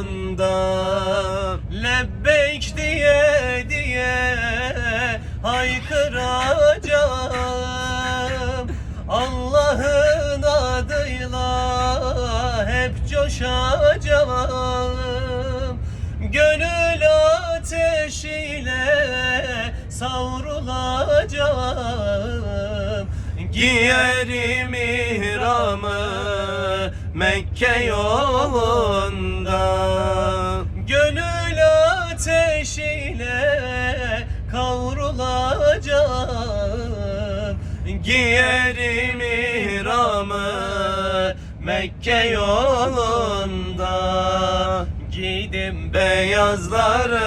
yolunda. Lebbeyk diye diye haykıracağım, Allah'ın adıyla hep coşacağım. Gönül ateşiyle savrulacağım. Giyerim ihramı Mekke yolunda. Gönül ateşiyle kavrulacağım. Giyerim ihramı Mekke yolunda. Giydim beyazları,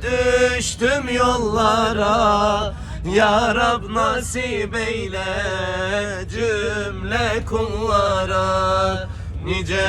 düştüm yollara. Ya Rab nasip eyle cümle kullara. Nice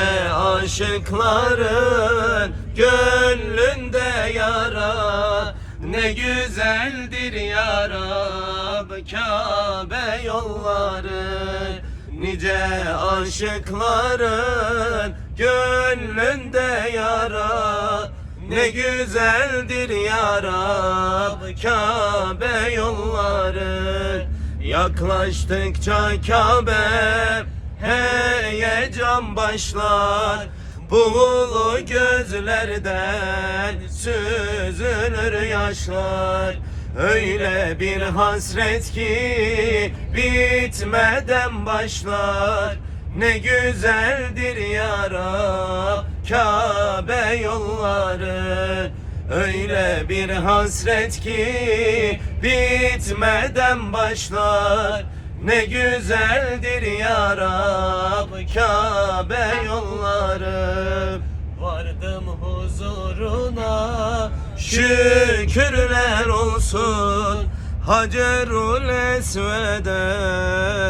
aşıkların gönlünde yara. Ne güzeldir ya Rab Kabe yolları. Nice aşıkların gönlünde yara. Ne güzeldir ya Rab Kabe yolları. Yaklaştıkça Kabe heyecan başlar. Buğulu gözlerden süzülür yaşlar. Öyle bir hasret ki bitmeden başlar. Ne güzeldir ya Rab Kabe yolları. Öyle bir hasret ki bitmeden başlar. Ne güzeldir ya Rab Kabe yolları. Vardım huzuruna şükürler olsun. Hacerul Esved'e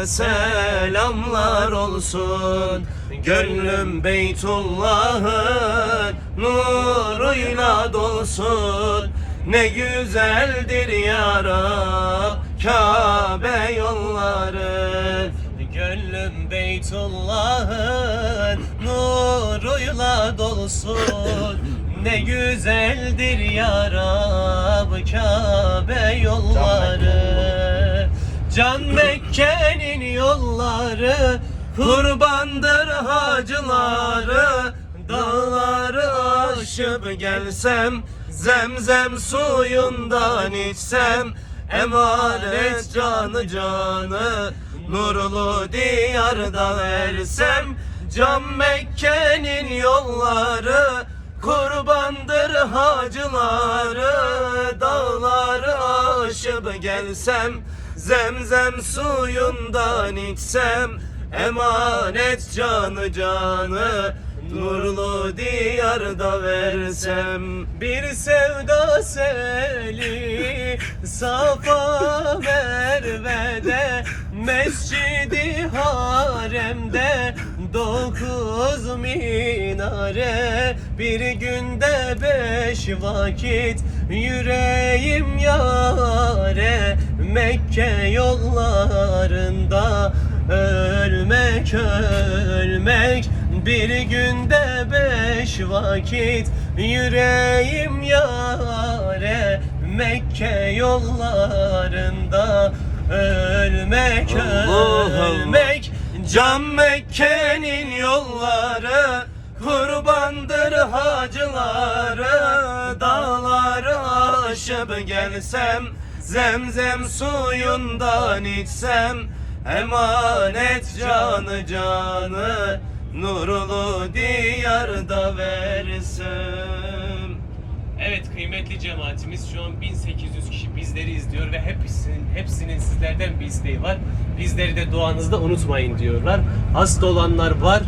selamlar olsun. Gönlüm Beytullah'ın nuruyla dolsun. Ne güzeldir ya Rab Kabe yolları. Gönlüm Beytullah'ın nuruyla dolsun. Ne güzeldir ya Rab Kabe yolları. Can Mekke'nin yolları, kurbandır hacıları. Dağları aşıp gelsem, Zemzem suyundan içsem, emanet canı canı nurlu diyarda versem. Can Mekke'nin yolları, kurbandır hacıları. Dağları aşıp gelsem, Zemzem suyundan içsem, emanet canı canı nurlu diyarda versem. Bir sevda seli Safa Merve'de, Mescid-i Harem'de 9 minare. Bir günde 5 vakit yüreğim yâre. Mekke yollarında ölmek ölmek. Bir günde 5 vakit yüreğim yâre. Mekke yollarında ölmek ölmek. Can Mekke'nin yolları, kurbandır hacıları. Dağları aşıp gelsem, Zemzem suyundan içsem, emanet canı canı nurlu diyarda versem. Evet kıymetli cemaatimiz, şu an 1800 kişi bizleri izliyor ve hepsinin sizlerden bir isteği var. Bizleri de duanızda unutmayın diyorlar. Hasta olanlar var,